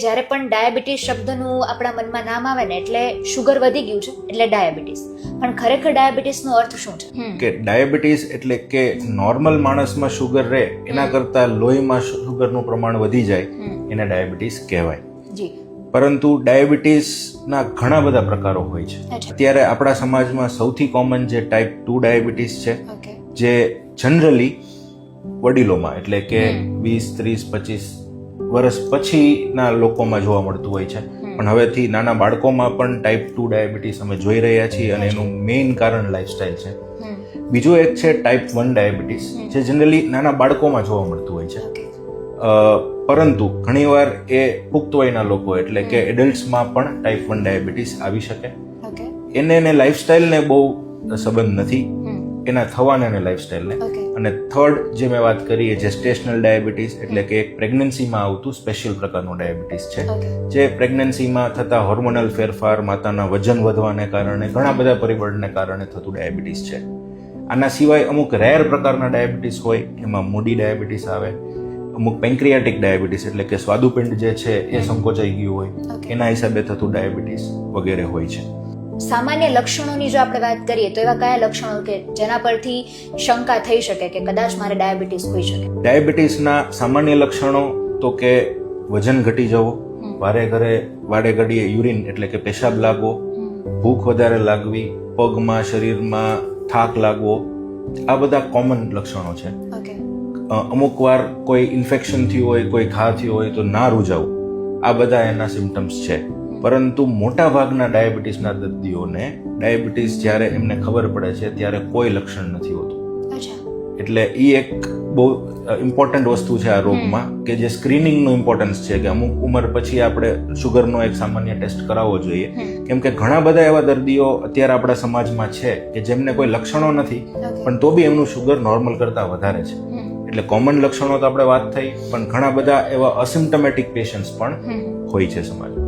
જ્યારે પણ ડાયાબિટીસ શબ્દનું આપણા મનમાં નામ આવે ને એટલે શુગર વધી ગયું છે એટલે ડાયાબિટીસ, પણ ખરેખર ડાયાબિટીસનો અર્થ શું છે? કે ડાયાબિટીસ એટલે કે નોર્મલ માણસમાં શુગર રહે એના કરતા લોહીમાં શુગરનું પ્રમાણ વધી જાય એને ડાયાબિટીસ કહેવાય. જી. પરંતુ ડાયાબિટીસના ઘણા બધા પ્રકારો હોય છે. અત્યારે આપણા સમાજમાં સૌથી કોમન જે ટાઈપ 2 ડાયાબિટીસ છે, ઓકે. જે જનરલી વડીલોમાં એટલે કે 20, 30, 25 વર્ષ પછીના લોકોમાં જોવા મળતું હોય છે, પણ હવેથી નાના બાળકોમાં પણ ટાઈપ 2 ડાયાબિટીસ અમે જોઈ રહ્યા છીએ અને એનું મેઇન કારણ લાઈફસ્ટાઈલ છે. બીજું એક છે ટાઈપ 1 ડાયાબિટીસ, જે જનરલી નાના બાળકોમાં જોવા મળતું હોય છે, પરંતુ ઘણીવાર એ પુખ્ત વયના લોકો એટલે કે એડલ્ટ્સમાં પણ ટાઈપ 1 ડાયાબિટીસ આવી શકે. એને લાઈફસ્ટાઈલને બહુ સંબંધ નથી, એના થવાને અને લાઈફસ્ટાઈલને. અને થર્ડ જે મેં વાત કરી એ જેસ્ટેશનલ ડાયાબિટીસ એટલે કે એક પ્રેગ્નન્સીમાં આવતું સ્પેશિયલ પ્રકારનું ડાયાબિટીસ છે, જે પ્રેગ્નન્સીમાં થતા હોર્મોનલ ફેરફાર, માતાના વજન વધવાને કારણે, ઘણા બધા પરિબળને કારણે થતું ડાયાબિટીસ છે. આના સિવાય અમુક રેર પ્રકારના ડાયાબિટીસ હોય, એમાં મૂડી ડાયાબિટીસ આવે, અમુક પેન્ક્રિયાટિક ડાયાબિટીસ એટલે કે સ્વાદુપિંડ જે છે એ સંકોચાઈ ગયું હોય, એના હિસાબે થતું ડાયાબિટીસ વગેરે હોય છે. સામાન્ય લક્ષણોની જો આપણે વાત કરીએ તો એવા કયા લક્ષણો કે જેના પરથી શંકા થઈ શકે કે કદાચ મારે ડાયાબિટીસ હોઈ શકે? ડાયાબિટીસના સામાન્ય લક્ષણો તો કે વજન ઘટી જવું, વારે ઘડીએ યુરિન એટલે કે પેશાબ લાગવો, ભૂખ વધારે લાગવી, પગમાં શરીરમાં થાક લાગવો, આ બધા કોમન લક્ષણો છે. અમુક વાર કોઈ ઇન્ફેક્શન થયું હોય, કોઈ ઘા થયો હોય તો ના રૂજાવું, આ બધા એના સિમ્ટમ્સ છે. પરંતુ મોટા ભાગના ડાયાબિટીસના દર્દીઓને ડાયાબિટીસ જ્યારે એમને ખબર પડે છે ત્યારે કોઈ લક્ષણ નથી હોતું. એટલે એ એક બહુ ઇમ્પોર્ટન્ટ વસ્તુ છે આ રોગમાં, કે જે સ્ક્રીનિંગનું ઇમ્પોર્ટન્સ છે કે અમુક ઉંમર પછી આપણે શુગરનો એક સામાન્ય ટેસ્ટ કરાવવો જોઈએ. કેમ કે ઘણા બધા એવા દર્દીઓ અત્યારે આપણા સમાજમાં છે કે જેમને કોઈ લક્ષણો નથી, પણ તો બી એમનું શુગર નોર્મલ કરતાં વધારે છે. એટલે કોમન લક્ષણો તો આપણે વાત થઈ, પણ ઘણા બધા એવા અસિમ્ટમેટિક પેશન્ટ્સ પણ હોય છે સમાજમાં.